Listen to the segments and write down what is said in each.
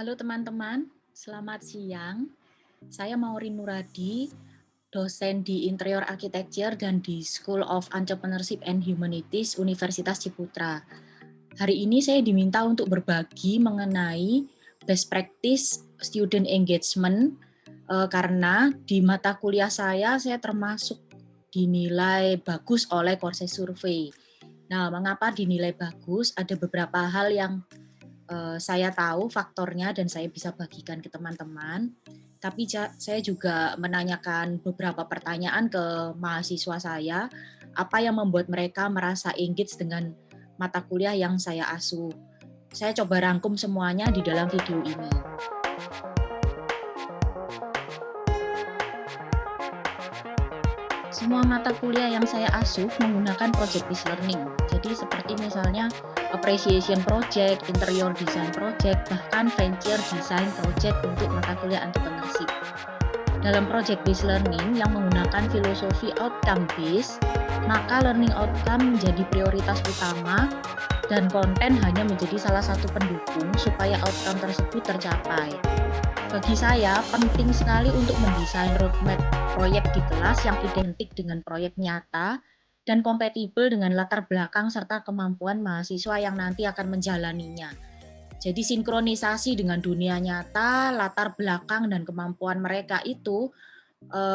Halo teman-teman, selamat siang. Saya Maureen Nuradi, dosen di Interior Architecture dan di School of Entrepreneurship and Humanities Universitas Ciputra. Hari ini saya diminta untuk berbagi mengenai best practice student engagement karena di mata kuliah saya termasuk dinilai bagus oleh Courses Survey. Nah, mengapa dinilai bagus? Ada beberapa hal yang saya tahu faktornya dan saya bisa bagikan ke teman-teman. Tapi saya juga menanyakan beberapa pertanyaan ke mahasiswa saya, apa yang membuat mereka merasa engage dengan mata kuliah yang saya asuh. Saya coba rangkum semuanya di dalam video ini. Semua mata kuliah yang saya asuh menggunakan project-based learning. Jadi seperti misalnya appreciation project, interior design project, bahkan venture design project untuk mata kuliah entrepreneurship. Dalam project-based learning yang menggunakan filosofi outcome-based, maka learning outcome menjadi prioritas utama dan konten hanya menjadi salah satu pendukung supaya outcome tersebut tercapai. Bagi saya, penting sekali untuk mendesain roadmap proyek di kelas yang identik dengan proyek nyata dan kompatibel dengan latar belakang serta kemampuan mahasiswa yang nanti akan menjalaninya. Jadi sinkronisasi dengan dunia nyata, latar belakang dan kemampuan mereka itu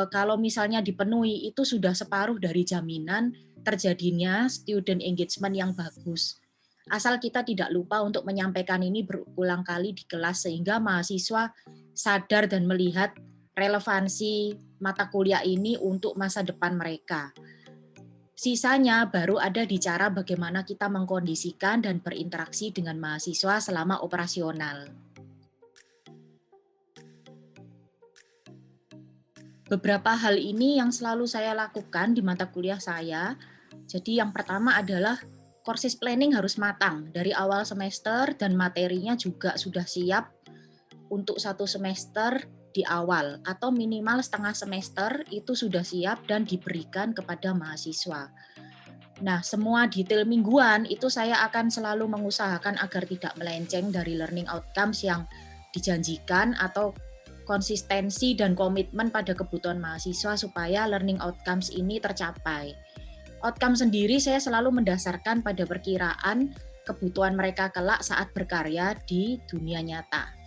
kalau misalnya dipenuhi itu sudah separuh dari jaminan terjadinya student engagement yang bagus. Asal kita tidak lupa untuk menyampaikan ini berulang kali di kelas sehingga mahasiswa sadar dan melihat relevansi mata kuliah ini untuk masa depan mereka. Sisanya baru ada di cara bagaimana kita mengkondisikan dan berinteraksi dengan mahasiswa selama operasional. Beberapa hal ini yang selalu saya lakukan di mata kuliah saya. Jadi yang pertama adalah courses planning harus matang dari awal semester dan materinya juga sudah siap untuk satu semester di awal atau minimal setengah semester itu sudah siap dan diberikan kepada mahasiswa. Nah, semua detail mingguan itu saya akan selalu mengusahakan agar tidak melenceng dari learning outcomes yang dijanjikan atau konsistensi dan komitmen pada kebutuhan mahasiswa supaya learning outcomes ini tercapai. Outcome sendiri saya selalu mendasarkan pada perkiraan kebutuhan mereka kelak saat berkarya di dunia nyata.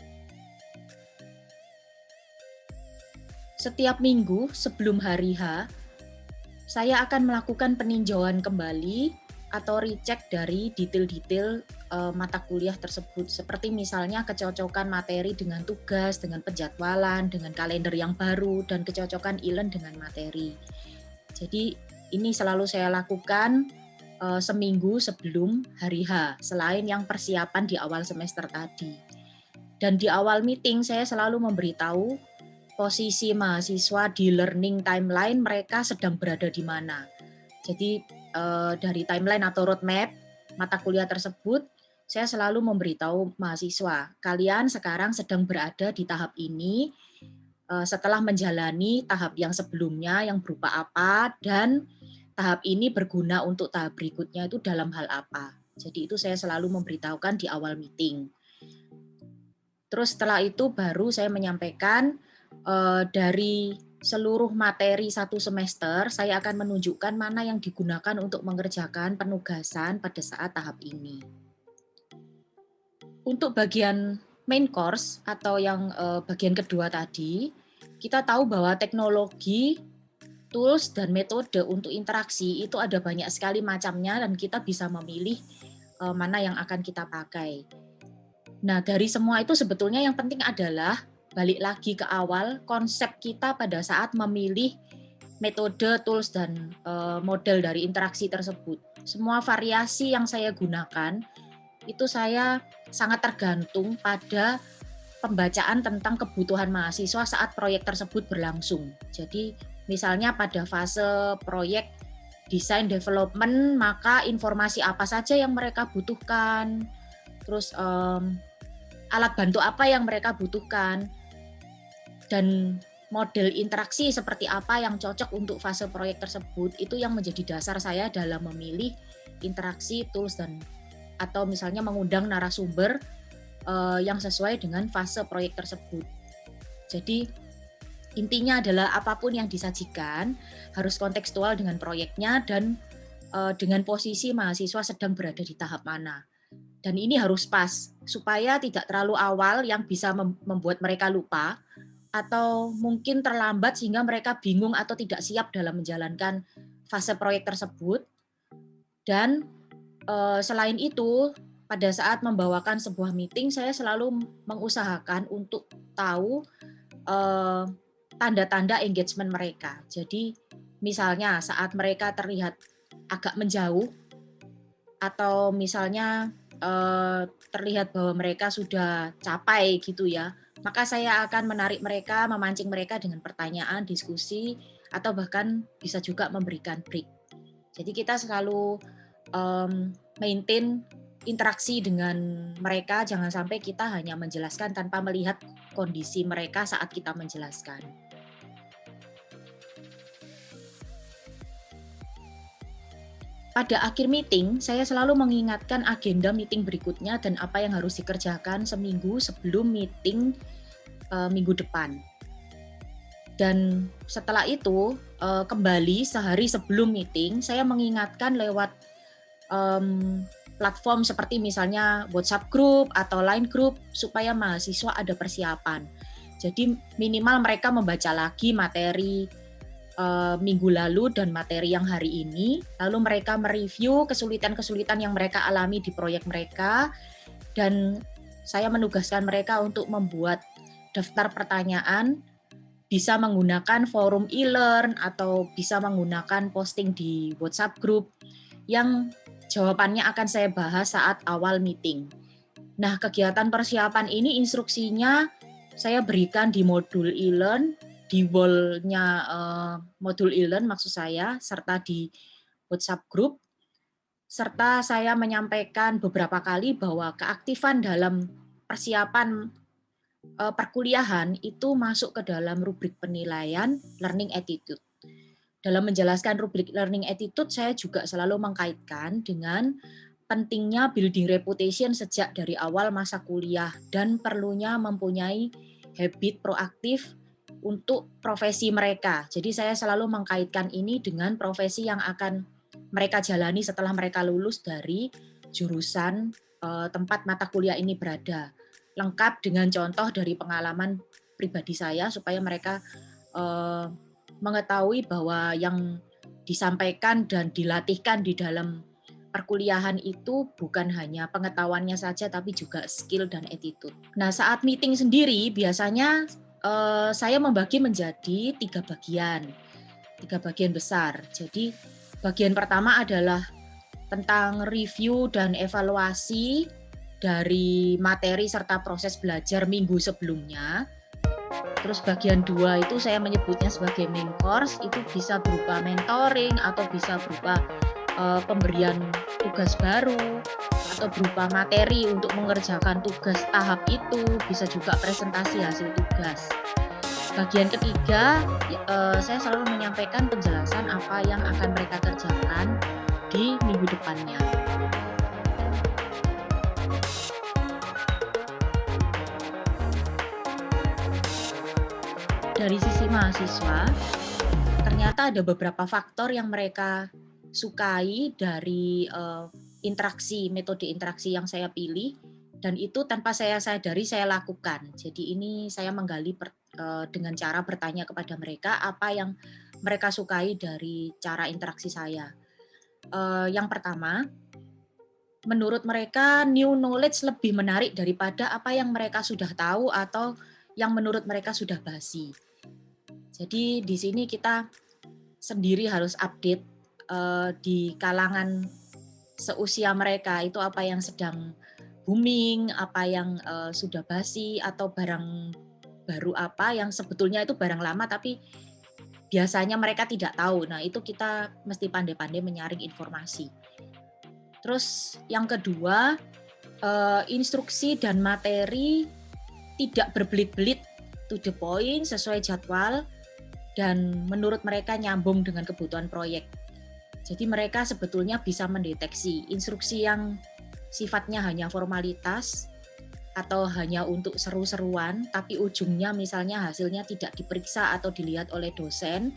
Setiap minggu sebelum hari H, saya akan melakukan peninjauan kembali atau recheck dari detail-detail mata kuliah tersebut. Seperti misalnya kecocokan materi dengan tugas, dengan penjadwalan, dengan kalender yang baru, dan kecocokan e-learn dengan materi. Jadi ini selalu saya lakukan seminggu sebelum hari H, selain yang persiapan di awal semester tadi. Dan di awal meeting saya selalu memberitahu posisi mahasiswa di learning timeline mereka sedang berada di mana. Jadi dari timeline atau roadmap mata kuliah tersebut, saya selalu memberitahu mahasiswa, kalian sekarang sedang berada di tahap ini setelah menjalani tahap yang sebelumnya yang berupa apa dan tahap ini berguna untuk tahap berikutnya itu dalam hal apa. Jadi itu saya selalu memberitahukan di awal meeting. Terus setelah itu baru saya menyampaikan dari seluruh materi satu semester, saya akan menunjukkan mana yang digunakan untuk mengerjakan penugasan pada saat tahap ini. Untuk bagian main course atau yang bagian kedua tadi, kita tahu bahwa teknologi, tools, dan metode untuk interaksi itu ada banyak sekali macamnya dan kita bisa memilih mana yang akan kita pakai. Nah, dari semua itu sebetulnya yang penting adalah balik lagi ke awal, konsep kita pada saat memilih metode, tools, dan model dari interaksi tersebut. Semua variasi yang saya gunakan, itu saya sangat tergantung pada pembacaan tentang kebutuhan mahasiswa saat proyek tersebut berlangsung. Jadi, misalnya pada fase proyek design development, maka informasi apa saja yang mereka butuhkan, terus alat bantu apa yang mereka butuhkan, dan model interaksi seperti apa yang cocok untuk fase proyek tersebut, itu yang menjadi dasar saya dalam memilih interaksi, tools, dan atau misalnya mengundang narasumber yang sesuai dengan fase proyek tersebut. Jadi intinya adalah apapun yang disajikan harus kontekstual dengan proyeknya dan dengan posisi mahasiswa sedang berada di tahap mana. Dan ini harus pas supaya tidak terlalu awal yang bisa membuat mereka lupa atau mungkin terlambat sehingga mereka bingung atau tidak siap dalam menjalankan fase proyek tersebut. Dan selain itu, pada saat membawakan sebuah meeting, saya selalu mengusahakan untuk tahu tanda-tanda engagement mereka. Jadi misalnya saat mereka terlihat agak menjauh atau misalnya terlihat bahwa mereka sudah capai gitu ya, maka saya akan menarik mereka, memancing mereka dengan pertanyaan, diskusi, atau bahkan bisa juga memberikan break. Jadi kita selalu maintain interaksi dengan mereka, jangan sampai kita hanya menjelaskan tanpa melihat kondisi mereka saat kita menjelaskan. Pada akhir meeting, saya selalu mengingatkan agenda meeting berikutnya dan apa yang harus dikerjakan seminggu sebelum meeting minggu depan. Dan setelah itu, kembali sehari sebelum meeting, saya mengingatkan lewat platform seperti misalnya WhatsApp group atau Line group supaya mahasiswa ada persiapan. Jadi minimal mereka membaca lagi materi minggu lalu dan materi yang hari ini, lalu mereka mereview kesulitan-kesulitan yang mereka alami di proyek mereka, dan saya menugaskan mereka untuk membuat daftar pertanyaan, bisa menggunakan forum e-learn atau bisa menggunakan posting di WhatsApp group yang jawabannya akan saya bahas saat awal meeting. Nah, kegiatan persiapan ini instruksinya saya berikan di modul e-learn, di wall-nya modul e-learn maksud saya, serta di WhatsApp group, serta saya menyampaikan beberapa kali bahwa keaktifan dalam persiapan perkuliahan itu masuk ke dalam rubrik penilaian learning attitude. Dalam menjelaskan rubrik learning attitude, saya juga selalu mengkaitkan dengan pentingnya building reputation sejak dari awal masa kuliah dan perlunya mempunyai habit proaktif untuk profesi mereka. Jadi saya selalu mengkaitkan ini dengan profesi yang akan mereka jalani setelah mereka lulus dari jurusan tempat mata kuliah ini berada. Lengkap dengan contoh dari pengalaman pribadi saya supaya mereka mengetahui bahwa yang disampaikan dan dilatihkan di dalam perkuliahan itu bukan hanya pengetahuannya saja tapi juga skill dan attitude. Nah, saat meeting sendiri biasanya saya membagi menjadi tiga bagian besar. Jadi bagian pertama adalah tentang review dan evaluasi dari materi serta proses belajar minggu sebelumnya. Terus bagian 2 itu saya menyebutnya sebagai main course, itu bisa berupa mentoring atau bisa berupa pemberian tugas baru atau berupa materi untuk mengerjakan tugas tahap itu, bisa juga presentasi hasil tugas. Bagian ketiga, saya selalu menyampaikan penjelasan apa yang akan mereka kerjakan di minggu depannya. Dari sisi mahasiswa, ternyata ada beberapa faktor yang mereka sukai dari metode interaksi yang saya pilih, dan itu tanpa saya sadari saya lakukan. Jadi ini saya menggali dengan cara bertanya kepada mereka apa yang mereka sukai dari cara interaksi saya. Yang pertama, menurut mereka new knowledge lebih menarik daripada apa yang mereka sudah tahu atau yang menurut mereka sudah basi. Jadi di sini kita sendiri harus update di kalangan seusia mereka itu apa yang sedang booming, apa yang sudah basi, atau barang baru apa yang sebetulnya itu barang lama tapi biasanya mereka tidak tahu. Nah, itu kita mesti pandai-pandai menyaring informasi. Terus yang kedua, instruksi dan materi tidak berbelit-belit, to the point, sesuai jadwal, dan menurut mereka nyambung dengan kebutuhan proyek. Jadi mereka sebetulnya bisa mendeteksi instruksi yang sifatnya hanya formalitas atau hanya untuk seru-seruan, tapi ujungnya misalnya hasilnya tidak diperiksa atau dilihat oleh dosen,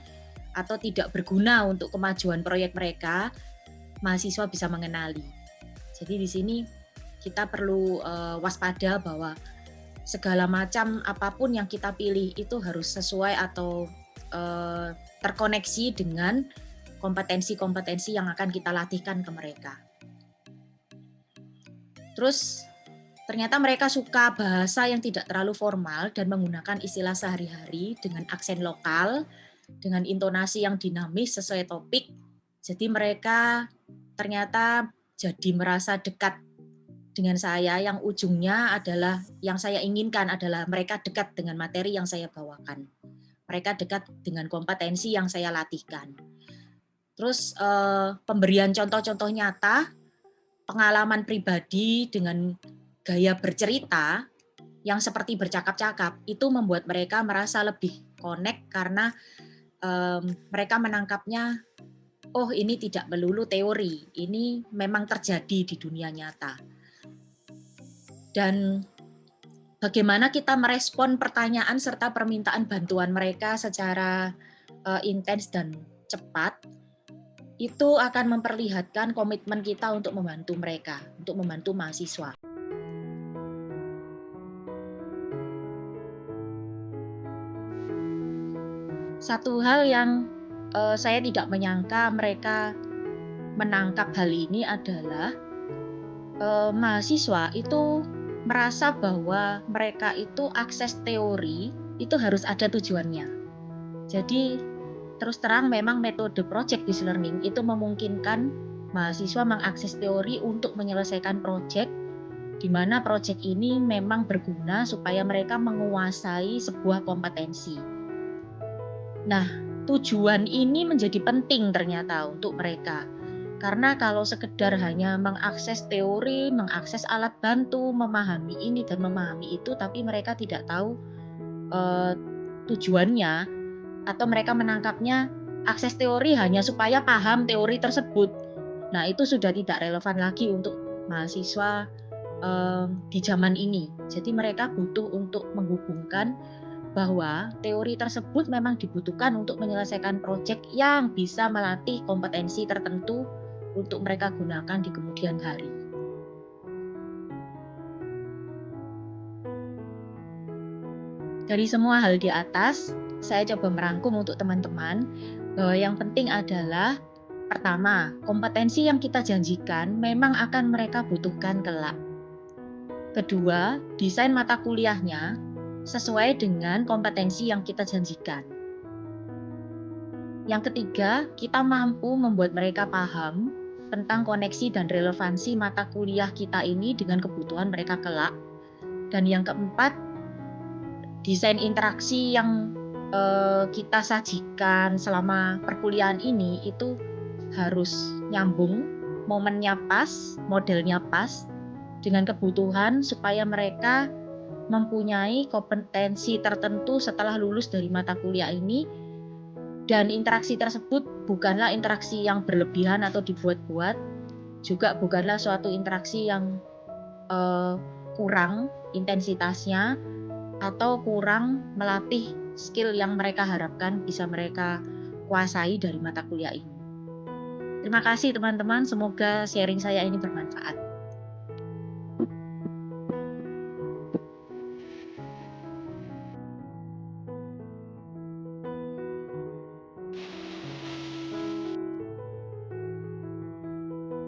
atau tidak berguna untuk kemajuan proyek mereka, mahasiswa bisa mengenali. Jadi di sini kita perlu waspada bahwa segala macam apapun yang kita pilih itu harus sesuai atau terkoneksi dengan kompetensi-kompetensi yang akan kita latihkan ke mereka. Terus ternyata mereka suka bahasa yang tidak terlalu formal dan menggunakan istilah sehari-hari dengan aksen lokal, dengan intonasi yang dinamis sesuai topik. Jadi mereka ternyata jadi merasa dekat dengan saya, yang ujungnya adalah yang saya inginkan adalah mereka dekat dengan materi yang saya bawakan. Mereka dekat dengan kompetensi yang saya latihkan. Terus pemberian contoh-contoh nyata, pengalaman pribadi dengan gaya bercerita yang seperti bercakap-cakap, itu membuat mereka merasa lebih connect karena mereka menangkapnya, oh ini tidak melulu teori, ini memang terjadi di dunia nyata. Dan bagaimana kita merespon pertanyaan serta permintaan bantuan mereka secara intens dan cepat, itu akan memperlihatkan komitmen kita untuk membantu mereka, untuk membantu mahasiswa. Satu hal yang saya tidak menyangka mereka menangkap hal ini adalah mahasiswa itu merasa bahwa mereka itu akses teori itu harus ada tujuannya. Jadi terus terang memang metode project-based learning itu memungkinkan mahasiswa mengakses teori untuk menyelesaikan project, di mana project ini memang berguna supaya mereka menguasai sebuah kompetensi. Nah, tujuan ini menjadi penting ternyata untuk mereka. Karena kalau sekedar hanya mengakses teori, mengakses alat bantu, memahami ini dan memahami itu, tapi mereka tidak tahu tujuannya, atau mereka menangkapnya akses teori hanya supaya paham teori tersebut. Nah, itu sudah tidak relevan lagi untuk mahasiswa di zaman ini. Jadi mereka butuh untuk menghubungkan bahwa teori tersebut memang dibutuhkan untuk menyelesaikan proyek yang bisa melatih kompetensi tertentu untuk mereka gunakan di kemudian hari. Dari semua hal di atas, saya coba merangkum untuk teman-teman bahwa yang penting adalah pertama, kompetensi yang kita janjikan memang akan mereka butuhkan kelak. Kedua, desain mata kuliahnya sesuai dengan kompetensi yang kita janjikan. Yang ketiga, kita mampu membuat mereka paham tentang koneksi dan relevansi mata kuliah kita ini dengan kebutuhan mereka kelak. Dan yang keempat, desain interaksi yang kita sajikan selama perkuliahan ini itu harus nyambung, momennya pas, modelnya pas, dengan kebutuhan supaya mereka mempunyai kompetensi tertentu setelah lulus dari mata kuliah ini, dan interaksi tersebut bukanlah interaksi yang berlebihan atau dibuat-buat, juga bukanlah suatu interaksi yang kurang intensitasnya atau kurang melatih skill yang mereka harapkan bisa mereka kuasai dari mata kuliah ini. Terima kasih teman-teman, semoga sharing saya ini bermanfaat.